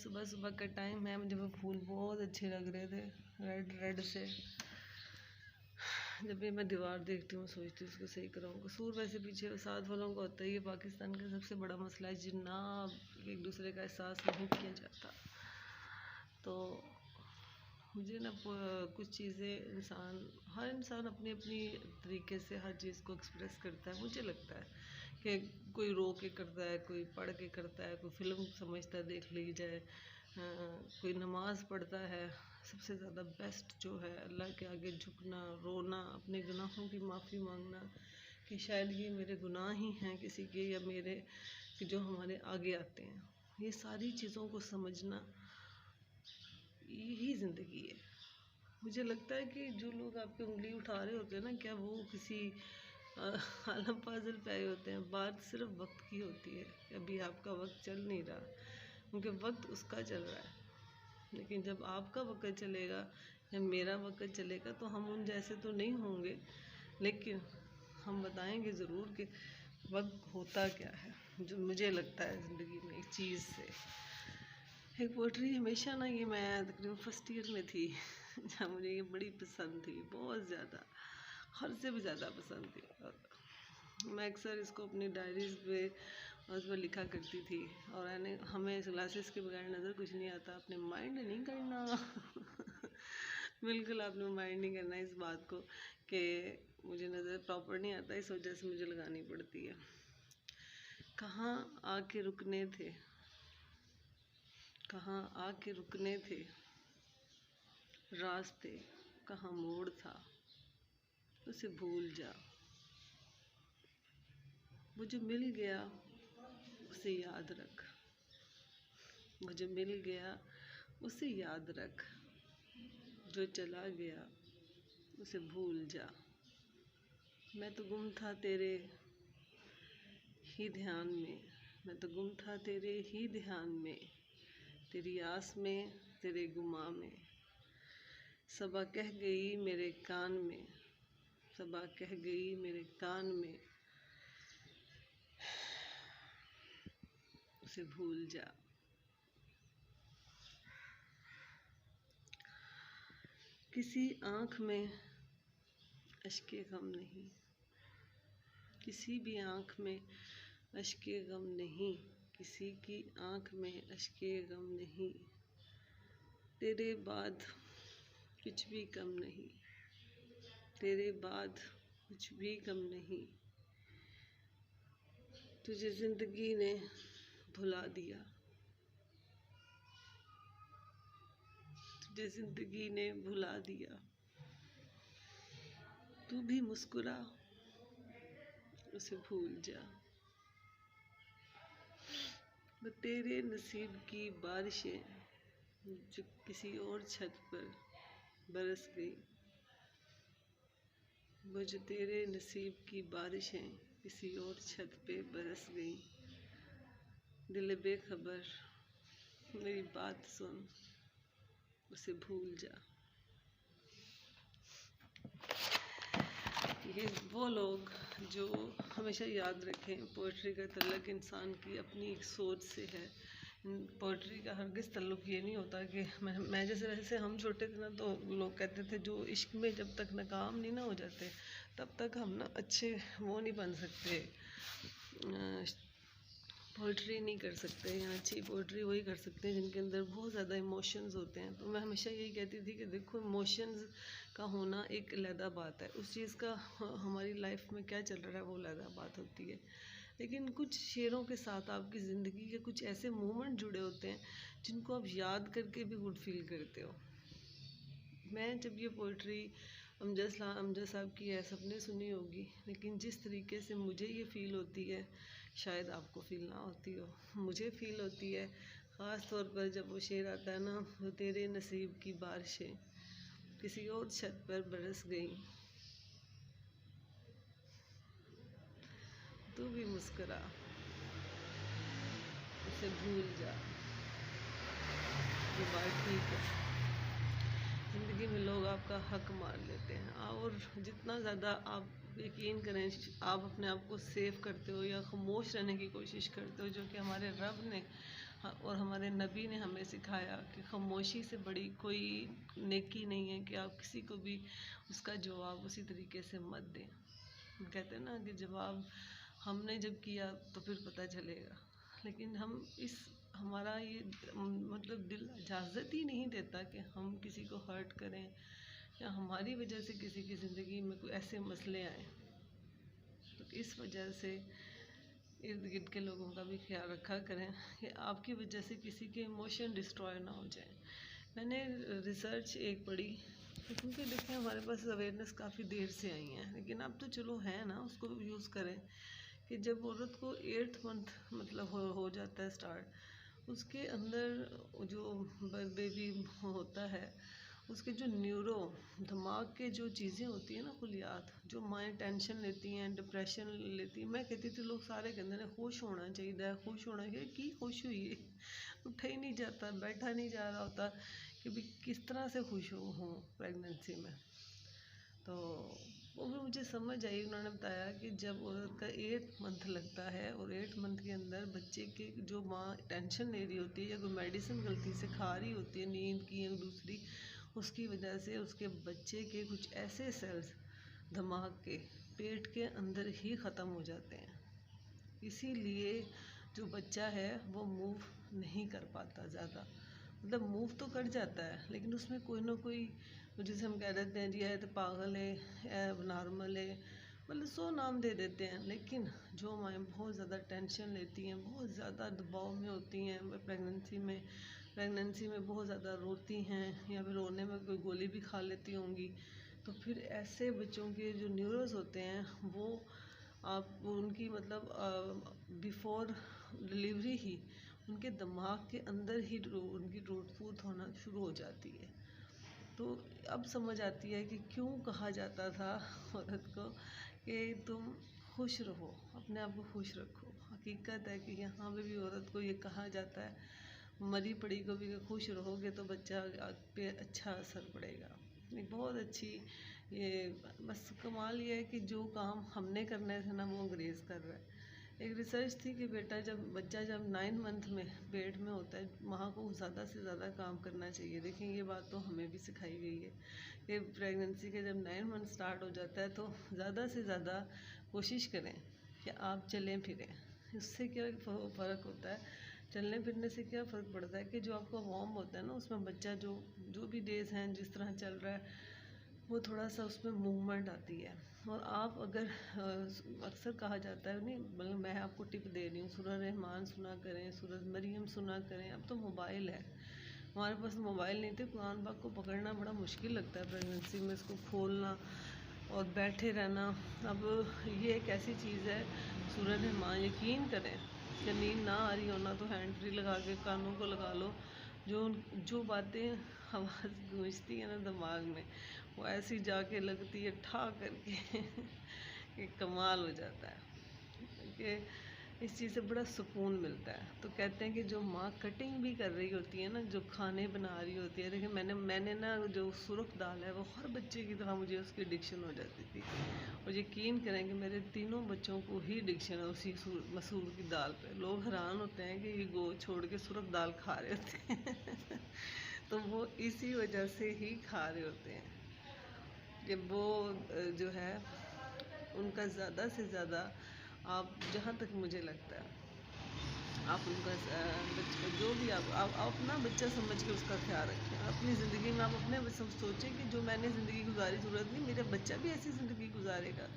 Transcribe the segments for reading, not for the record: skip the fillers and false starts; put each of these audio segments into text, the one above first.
सुबह सुबह का टाइम है, मुझे वो फूल बहुत अच्छे लग रहे थे, रेड रेड से। जब भी मैं दीवार देखती हूँ सोचती हूँ उसको सही कराऊँ। कसूर वैसे पीछे साथ वालों का होता है। ये पाकिस्तान का सबसे बड़ा मसला है, जिन्ना एक दूसरे का एहसास नहीं किया जाता। तो मुझे ना कुछ चीज़ें हर इंसान अपनी अपनी तरीके से हर चीज़ को एक्सप्रेस करता है। मुझे लगता है कि कोई रो के करता है, कोई पढ़ के करता है, कोई फ़िल्म समझता है देख ली जाए, कोई नमाज़ पढ़ता है। सबसे ज़्यादा बेस्ट जो है अल्लाह के आगे झुकना, रोना, अपने गुनाहों की माफ़ी मांगना कि शायद ये मेरे गुनाह ही हैं किसी के, या मेरे कि जो हमारे आगे आते हैं। ये सारी चीज़ों को समझना यही ज़िंदगी है। मुझे लगता है कि जो लोग आपकी उंगली उठा रहे होते हैं ना, क्या वो किसी आलम फाजिल पे आए होते हैं। बात सिर्फ वक्त की होती है कि अभी आपका वक्त चल नहीं रहा, क्योंकि वक्त उसका चल रहा है। लेकिन जब आपका वक्त चलेगा या मेरा वक्त चलेगा तो हम उन जैसे तो नहीं होंगे, लेकिन हम बताएंगे ज़रूर कि वक्त होता क्या है। जो मुझे लगता है ज़िंदगी में एक चीज़ से एक पोइट्री हमेशा ना, ये मैं तकरीबन फर्स्ट ईयर में थी जहाँ मुझे ये बड़ी पसंद थी, बहुत ज़्यादा, हद से भी ज़्यादा पसंद थी। और मैं अक्सर इसको अपनी डायरीज़ पे उस पर लिखा करती थी। और हमें ग्लासेस के बगैर नज़र कुछ नहीं आता। आपने माइंड नहीं करना बिल्कुल आपने माइंड नहीं करना इस बात को कि मुझे नज़र प्रॉपर नहीं आता, इस वजह से मुझे लगानी पड़ती है। कहाँ आके रुकने थे, कहाँ आके रुकने थे, रास्ते कहाँ मोड़ था, उसे भूल जा। वो जो मिल गया उसे याद रख, वो जो मिल गया उसे याद रख, जो चला गया उसे भूल जा। मैं तो गुम था तेरे ही ध्यान में, मैं तो गुम था तेरे ही ध्यान में, तेरी आस में, तेरे गुमा में। सबा कह गई मेरे कान में, सबा कह गई मेरे कान में, उसे भूल जा। किसी आँख में अश्के गम नहीं, किसी भी आँख में अश्के गम नहीं, किसी की आँख में अश्के गम नहीं। तेरे बाद कुछ भी कम नहीं, तेरे बाद कुछ भी कम नहीं। तुझे ज़िंदगी ने भुला दिया, तुझे ज़िंदगी ने भुला दिया। तू भी मुस्कुरा, उसे भूल जा। वो तेरे नसीब की बारिशें जो किसी और छत पर बरस गई, वो जो तेरे नसीब की बारिशें किसी और छत पे बरस गई। दिल बेखबर मेरी बात सुन, उसे भूल जा। ये वो लोग जो हमेशा याद रखें, पोइट्री का तल्लुक़ इंसान की अपनी एक सोच से है। पोइट्री का हरगिज़ तल्लुक़ ये नहीं होता कि मैं जैसे हम छोटे थे ना, तो लोग कहते थे जो इश्क में जब तक नाकाम नहीं ना हो जाते तब तक हम ना अच्छे वो नहीं बन सकते, पोइट्री नहीं कर सकते, या अच्छी पोइट्री वही कर सकते हैं जिनके अंदर बहुत ज़्यादा इमोशंस होते हैं। तो मैं हमेशा यही कहती थी कि देखो, इमोशंस का होना एक अलग बात है, उस चीज़ का हमारी लाइफ में क्या चल रहा है वो अलग बात होती है। लेकिन कुछ शेरों के साथ आपकी ज़िंदगी के कुछ ऐसे मोमेंट जुड़े होते हैं जिनको आप याद करके भी गुड फील करते हो। मैं जब ये पोइट्री अमजद साहब की है, सबने सुनी होगी, लेकिन जिस तरीके से मुझे ये फ़ील होती है शायद आपको फ़ील ना होती हो, मुझे फ़ील होती है। ख़ास तौर पर जब वो शेर आता है ना, वो तेरे नसीब की बारिशें किसी और छत पर बरस गई, तू भी मुस्कुरा, उसे भूल जा। ये बात ठीक है, ज़िंदगी में लोग आपका हक मार लेते हैं, और जितना ज़्यादा आप यकीन करें आप अपने आप को सेव करते हो या खामोश रहने की कोशिश करते हो, जो कि हमारे रब ने और हमारे नबी ने हमें सिखाया कि खामोशी से बड़ी कोई नेकी नहीं है कि आप किसी को भी उसका जवाब उसी तरीके से मत दें। कहते हैं ना कि जवाब हमने जब किया तो फिर पता चलेगा, लेकिन हम इस हमारा ये मतलब दिल इजाज़त ही नहीं देता कि हम किसी को हर्ट करें या हमारी वजह से किसी की ज़िंदगी में कोई ऐसे मसले आए। तो इस वजह से इर्द गिर्द के लोगों का भी ख्याल रखा करें कि आपकी वजह से किसी के इमोशन डिस्ट्रॉय ना हो जाए। मैंने रिसर्च एक पढ़ी, क्योंकि देखिए हमारे पास अवेयरनेस काफ़ी देर से आई है, लेकिन अब तो चलो है ना, उसको यूज़ करें। कि जब औरत को 8th मंथ मतलब हो जाता है स्टार्ट, उसके अंदर जो बेबी होता है, उसके जो दिमाग के जो चीज़ें होती हैं ना, कुलियात, जो माएँ टेंशन लेती हैं, डिप्रेशन लेती हैं। मैं कहती थी लोग सारे कहते हैं खुश होना चाहिए, खुश होना चाहिए। की खुश हुई है, उठा ही नहीं जाता, बैठा नहीं जा रहा होता कि भाई किस तरह से खुश हूँ प्रेगनेंसी में। तो वो भी मुझे समझ आई। उन्होंने बताया कि जब औरत का 8th मंथ लगता है और 8th मंथ के अंदर बच्चे के जो माँ टेंशन ले रही होती है या कोई मेडिसिन गलती से खा रही होती है नींद की या दूसरी, उसकी वजह से उसके बच्चे के कुछ ऐसे सेल्स दिमाग के पेट के अंदर ही ख़त्म हो जाते हैं। इसीलिए जो बच्चा है वो मूव नहीं कर पाता ज़्यादा, मतलब मूव तो कर जाता है लेकिन उसमें कोई ना कोई, जैसे हम कह देते हैं जी है तो पागल है, नॉर्मल है, मतलब 100 नाम दे देते हैं। लेकिन जो माएँ बहुत ज़्यादा टेंशन लेती हैं, बहुत ज़्यादा दबाव में होती हैं प्रेगनेंसी में बहुत ज़्यादा रोती हैं या फिर रोने में कोई गोली भी खा लेती होंगी, तो फिर ऐसे बच्चों के जो न्यूरोस होते हैं वो आप उनकी मतलब बिफोर डिलीवरी ही उनके दिमाग के अंदर ही उनकी टूट फूट होना शुरू हो जाती है। तो अब समझ आती है कि क्यों कहा जाता था औरत को कि तुम खुश रहो, अपने आप को खुश रखो। हकीकत है कि यहाँ पे भी औरत को ये कहा जाता है, मरी पड़ी को भी खुश रहोगे तो बच्चा पे अच्छा असर पड़ेगा। ये बहुत अच्छी, ये बस कमाल ये है कि जो काम हमने करना था ना वो अंग्रेज़ कर रहा है। एक रिसर्च थी कि बच्चा जब 9 मंथ में पेट में होता है, माँ को ज़्यादा से ज़्यादा काम करना चाहिए। देखिए ये बात तो हमें भी सिखाई गई है कि प्रेगनेंसी के जब 9 मंथ स्टार्ट हो जाता है तो ज़्यादा से ज़्यादा कोशिश करें कि आप चलें फिरें। इससे क्या फ़र्क होता है, चलने फिरने से क्या फ़र्क पड़ता है कि जो आपका वॉर्म होता है ना, उसमें बच्चा जो भी डेज़ हैं जिस तरह चल रहा है वो थोड़ा सा उसमें मूवमेंट आती है। और आप अगर अक्सर कहा जाता है, नहीं मतलब मैं आपको टिप दे रही हूँ, सूरह रहमान सुना करें, सूरह मरियम सुना करें। अब तो मोबाइल है, हमारे पास मोबाइल नहीं थे, कुरान पाक को पकड़ना बड़ा मुश्किल लगता है प्रेगनेंसी में, इसको खोलना और बैठे रहना। अब ये एक ऐसी चीज़ है, सूरह रहमान यकीन करें कि नींद ना आ रही हो ना तो हैंड फ्री लगा के कानों को लगा लो, जो जो बातें आवाज़ गूंजती है ना दिमाग में, वो ऐसी जाके लगती है ठा करके कि कमाल हो जाता है कि इस चीज़ से बड़ा सुकून मिलता है। तो कहते हैं कि जो माँ कटिंग भी कर रही होती है ना, जो खाने बना रही होती है, देखिए मैंने ना जो सुरख दाल है वो हर बच्चे की तरह मुझे उसकी एडिक्शन हो जाती थी। और यकीन करें कि मेरे तीनों बच्चों को ही एडिक्शन है उसी मसूर की दाल पे। लोग हैरान होते हैं कि ये गो छोड़ के सुरख दाल खा रहे होते हैं तो वो इसी वजह से ही खा रहे होते हैं कि वो जो है उनका ज़्यादा से ज़्यादा, आप जहाँ तक मुझे लगता है आप उनका जो भी आप अपना बच्चा समझ के उसका ख्याल रखें। अपनी ज़िंदगी में आप अपने सोचें कि जो मैंने ज़िंदगी गुजारी, ज़रूरत नहीं मेरा बच्चा भी ऐसी ज़िंदगी गुजारेगा।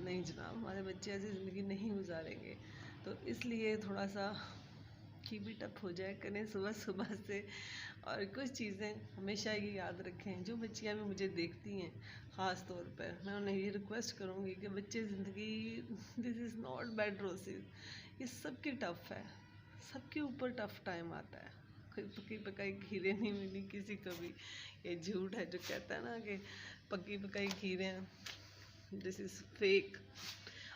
नहीं जनाब, हमारे बच्चे ऐसी ज़िंदगी नहीं गुजारेंगे। तो इसलिए थोड़ा सा कीप इट अप हो जाए करें सुबह सुबह से। और कुछ चीज़ें हमेशा ये याद रखें, जो बच्चियाँ भी मुझे देखती हैं ख़ास तौर पर, मैं उन्हें ये रिक्वेस्ट करूँगी कि बच्चे ज़िंदगी दिस इज़ नॉट बेड रोसेस, ये सबकी टफ़ है, सबके ऊपर टफ़ टाइम आता है। कोई पकी पकाई खीरें नहीं मिली किसी को भी, ये झूठ है जो कहता है ना कि पकी पकाई खीरें, दिस इज़ फेक।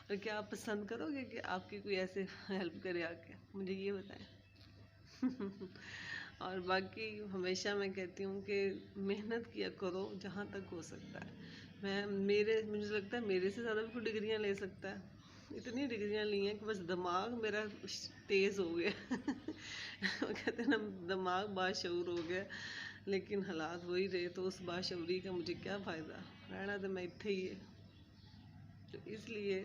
और क्या आप पसंद करोगे कि आपकी कोई ऐसे हेल्प करे आके, मुझे ये बताएं और बाकी हमेशा मैं कहती हूँ कि मेहनत किया करो जहाँ तक हो सकता है। मुझे लगता है मेरे से ज़्यादा भी कोई डिग्रियाँ ले सकता है इतनी डिग्रियां ली हैं कि बस दिमाग मेरा तेज़ हो गया वो कहते हैं ना, दिमाग बाशऊर हो गया, लेकिन हालात वही रहे, तो उस बाशऊरी का मुझे क्या फ़ायदा, रहना तो मैं इत्थे ही है। तो इसलिए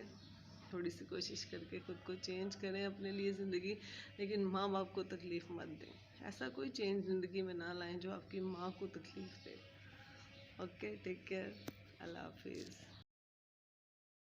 थोड़ी सी कोशिश करके खुद को चेंज करें अपने लिए ज़िंदगी, लेकिन माँ बाप को तकलीफ़ मत दें। ऐसा कोई चेंज ज़िंदगी में ना लाएं जो आपकी माँ को तकलीफ़ दे। ओके, टेक केयर, अल्लाह हाफिज़।